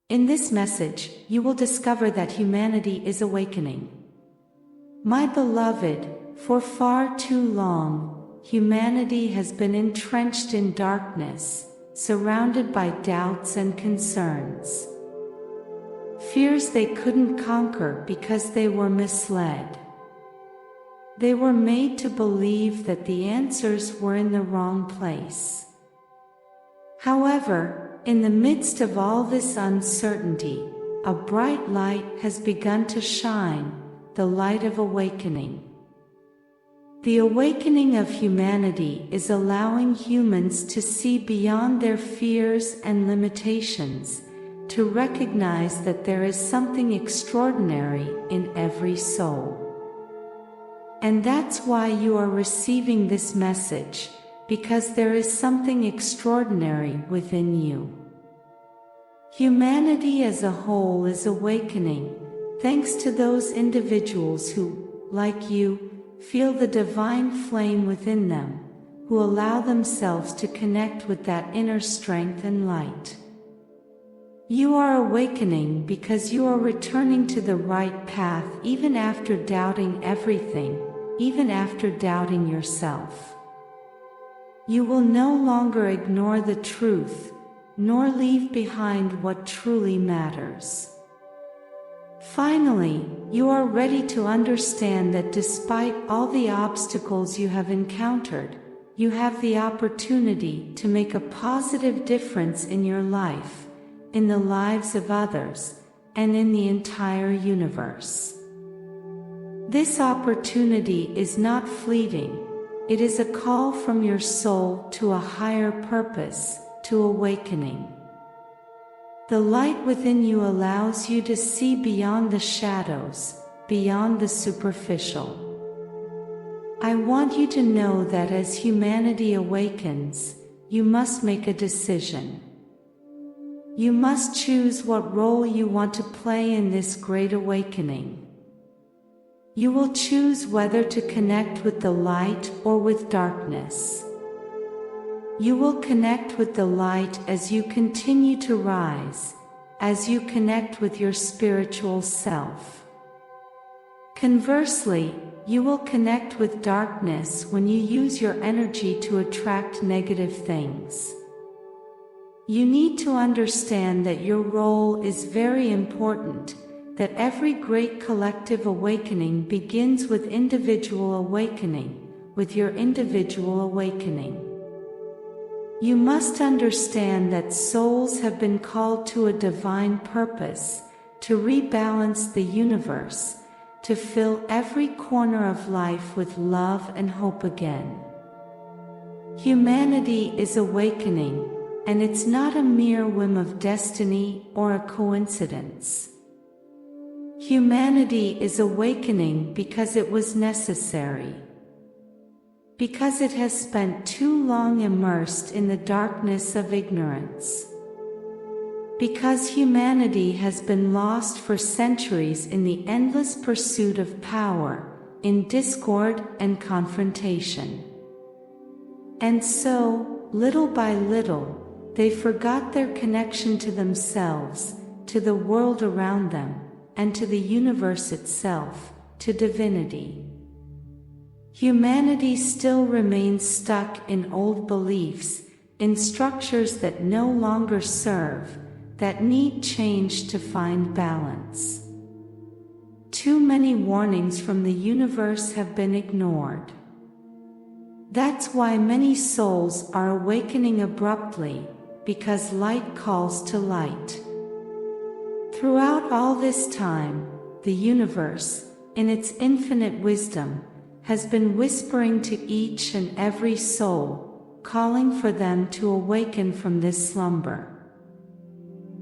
In this message, you will discover that humanity is awakening. My beloved, for far too long, humanity has been entrenched in darkness, surrounded by doubts and concerns. Fears they couldn't conquer because they were misled. They were made to believe that the answers were in the wrong place. However, in the midst of all this uncertainty, a bright light has begun to shine, the light of awakening. The awakening of humanity is allowing humans to see beyond their fears and limitations, to recognize that there is something extraordinary in every soul. And that's why you are receiving this message, because there is something extraordinary within you. Humanity as a whole is awakening, thanks to those individuals who, like you, feel the divine flame within them, who allow themselves to connect with that inner strength and light. You are awakening because you are returning to the right path even after doubting everything, even after doubting yourself. You will no longer ignore the truth, nor leave behind what truly matters. Finally, you are ready to understand that despite all the obstacles you have encountered, you have the opportunity to make a positive difference in your life, in the lives of others, and in the entire universe. This opportunity is not fleeting. It is a call from your soul to a higher purpose, to awakening. The light within you allows you to see beyond the shadows, beyond the superficial. I want you to know that as humanity awakens, you must make a decision. You must choose what role you want to play in this great awakening. You will choose whether to connect with the light or with darkness. You will connect with the light as you continue to rise, as you connect with your spiritual self. Conversely, you will connect with darkness when you use your energy to attract negative things. You need to understand that your role is very important, that every great collective awakening begins with individual awakening, with your individual awakening. You must understand that souls have been called to a divine purpose, to rebalance the universe, to fill every corner of life with love and hope again. Humanity is awakening, and it's not a mere whim of destiny or a coincidence. Humanity is awakening because it was necessary. Because it has spent too long immersed in the darkness of ignorance. Because humanity has been lost for centuries in the endless pursuit of power, in discord and confrontation. And so, little by little, they forgot their connection to themselves, to the world around them, and to the universe itself, to divinity. Humanity still remains stuck in old beliefs, in structures that no longer serve, that need change to find balance. Too many warnings from the universe have been ignored. That's why many souls are awakening abruptly, because light calls to light. Throughout all this time, the universe, in its infinite wisdom, has been whispering to each and every soul, calling for them to awaken from this slumber.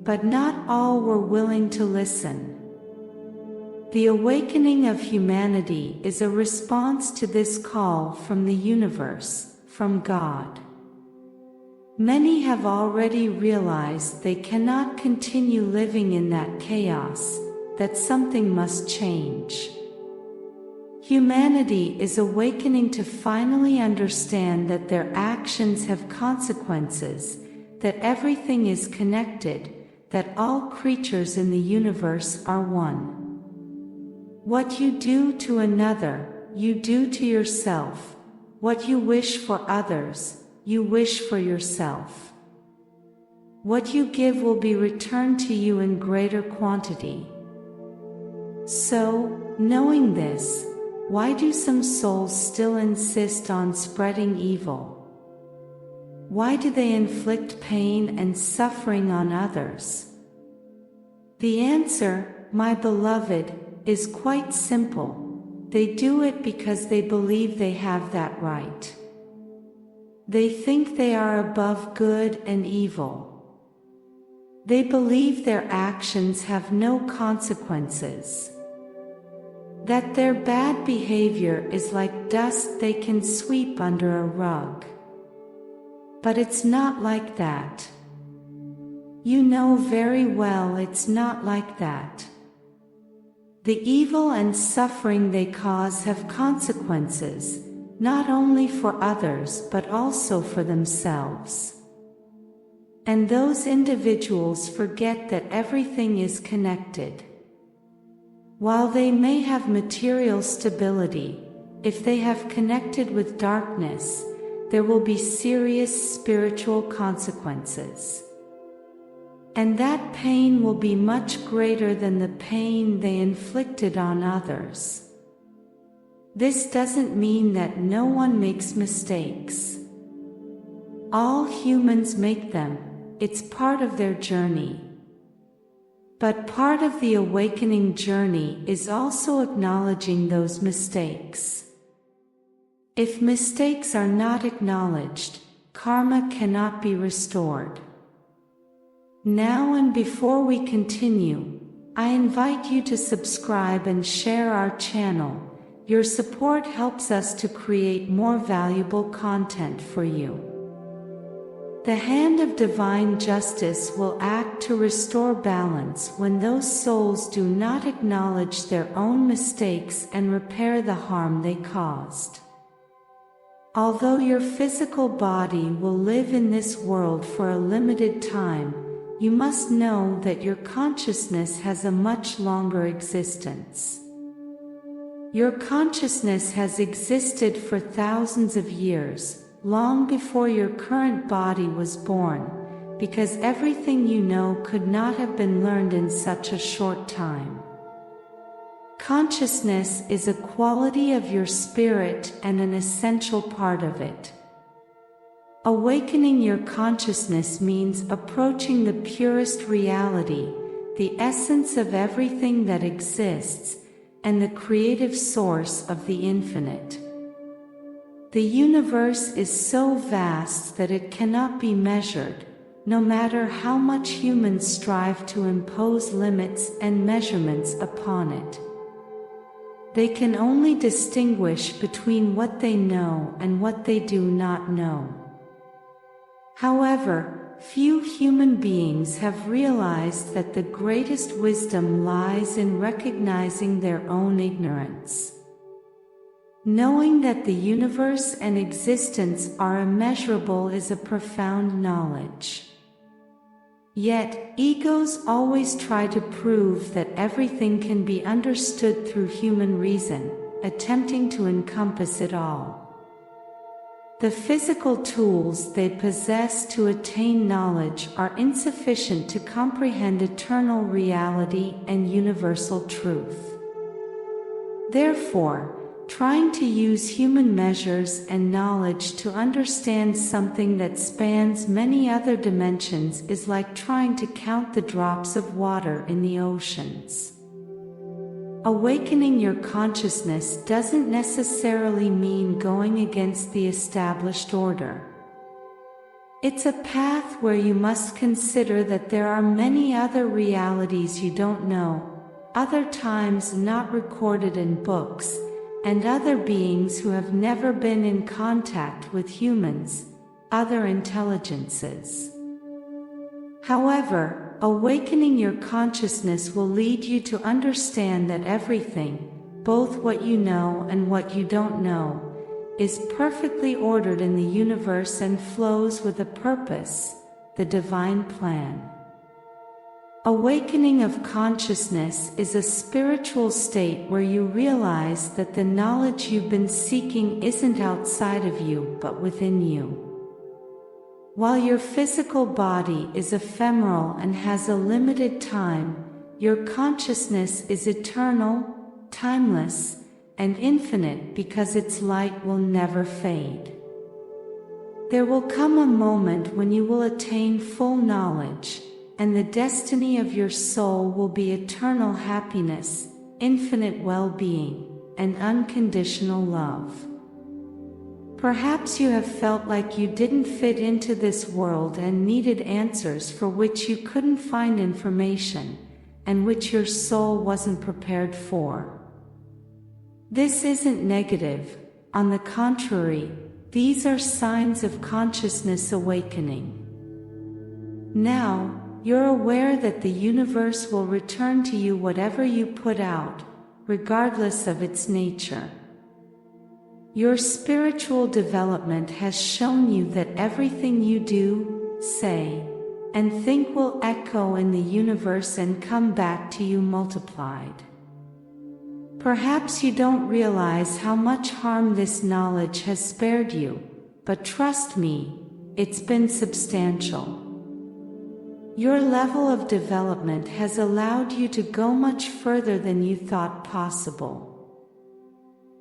But not all were willing to listen. The awakening of humanity is a response to this call from the universe, from God. Many have already realized they cannot continue living in that chaos, that something must change. Humanity is awakening to finally understand that their actions have consequences, that everything is connected, that all creatures in the universe are one. What you do to another, you do to yourself. What you wish for others, you wish for yourself. What you give will be returned to you in greater quantity. So, knowing this, why do some souls still insist on spreading evil? Why do they inflict pain and suffering on others? The answer, my beloved, is quite simple. They do it because they believe they have that right. They think they are above good and evil. They believe their actions have no consequences. That their bad behavior is like dust they can sweep under a rug. But it's not like that. You know very well it's not like that. The evil and suffering they cause have consequences, not only for others but also for themselves. And those individuals forget that everything is connected. While they may have material stability, if they have connected with darkness, there will be serious spiritual consequences. And that pain will be much greater than the pain they inflicted on others. This doesn't mean that no one makes mistakes. All humans make them, it's part of their journey. But part of the awakening journey is also acknowledging those mistakes. If mistakes are not acknowledged, karma cannot be restored. Now and before we continue, I invite you to subscribe and share our channel. Your support helps us to create more valuable content for you. The hand of divine justice will act to restore balance when those souls do not acknowledge their own mistakes and repair the harm they caused. Although your physical body will live in this world for a limited time, you must know that your consciousness has a much longer existence. Your consciousness has existed for thousands of years, long before your current body was born, because everything you know could not have been learned in such a short time. Consciousness is a quality of your spirit and an essential part of it. Awakening your consciousness means approaching the purest reality, the essence of everything that exists, and the creative source of the infinite. The universe is so vast that it cannot be measured, no matter how much humans strive to impose limits and measurements upon it. They can only distinguish between what they know and what they do not know. However, few human beings have realized that the greatest wisdom lies in recognizing their own ignorance. Knowing that the universe and existence are immeasurable is a profound knowledge. Yet, egos always try to prove that everything can be understood through human reason, attempting to encompass it all. The physical tools they possess to attain knowledge are insufficient to comprehend eternal reality and universal truth. Therefore, trying to use human measures and knowledge to understand something that spans many other dimensions is like trying to count the drops of water in the oceans. Awakening your consciousness doesn't necessarily mean going against the established order. It's a path where you must consider that there are many other realities you don't know, other times not recorded in books, and other beings who have never been in contact with humans, other intelligences. However, awakening your consciousness will lead you to understand that everything, both what you know and what you don't know, is perfectly ordered in the universe and flows with a purpose, the divine plan. Awakening of consciousness is a spiritual state where you realize that the knowledge you've been seeking isn't outside of you but within you. While your physical body is ephemeral and has a limited time, your consciousness is eternal, timeless, and infinite because its light will never fade. There will come a moment when you will attain full knowledge, and the destiny of your soul will be eternal happiness, infinite well-being, and unconditional love. Perhaps you have felt like you didn't fit into this world and needed answers for which you couldn't find information, and which your soul wasn't prepared for. This isn't negative. On the contrary, these are signs of consciousness awakening. Now, you're aware that the universe will return to you whatever you put out, regardless of its nature. Your spiritual development has shown you that everything you do, say, and think will echo in the universe and come back to you multiplied. Perhaps you don't realize how much harm this knowledge has spared you, but trust me, it's been substantial. Your level of development has allowed you to go much further than you thought possible.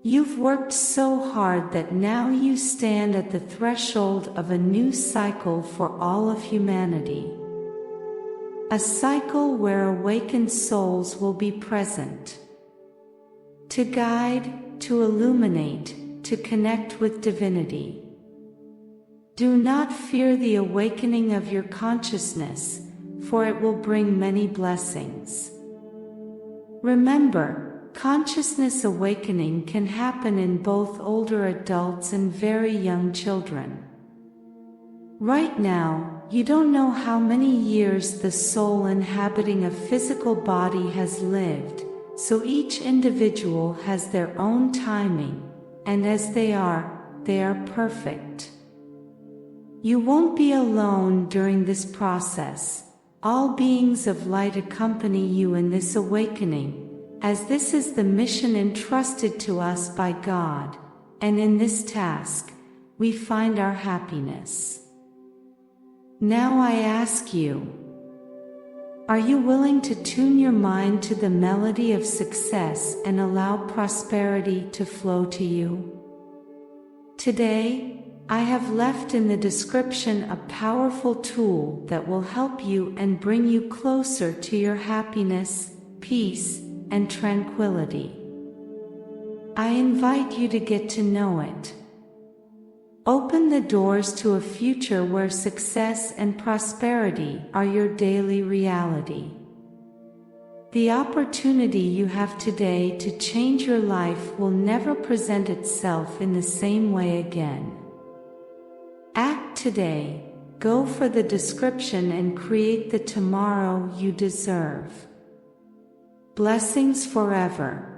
You've worked so hard that now you stand at the threshold of a new cycle for all of humanity. A cycle where awakened souls will be present. To guide, to illuminate, to connect with divinity. Do not fear the awakening of your consciousness, for it will bring many blessings. Remember, consciousness awakening can happen in both older adults and very young children. Right now, you don't know how many years the soul inhabiting a physical body has lived, so each individual has their own timing, and as they are perfect. You won't be alone during this process. All beings of light accompany you in this awakening, as this is the mission entrusted to us by God, and in this task, we find our happiness. Now I ask you, are you willing to tune your mind to the melody of success and allow prosperity to flow to you? Today, I have left in the description a powerful tool that will help you and bring you closer to your happiness, peace, and tranquility. I invite you to get to know it. Open the doors to a future where success and prosperity are your daily reality. The opportunity you have today to change your life will never present itself in the same way again. Act today, go for the description and create the tomorrow you deserve. Blessings forever.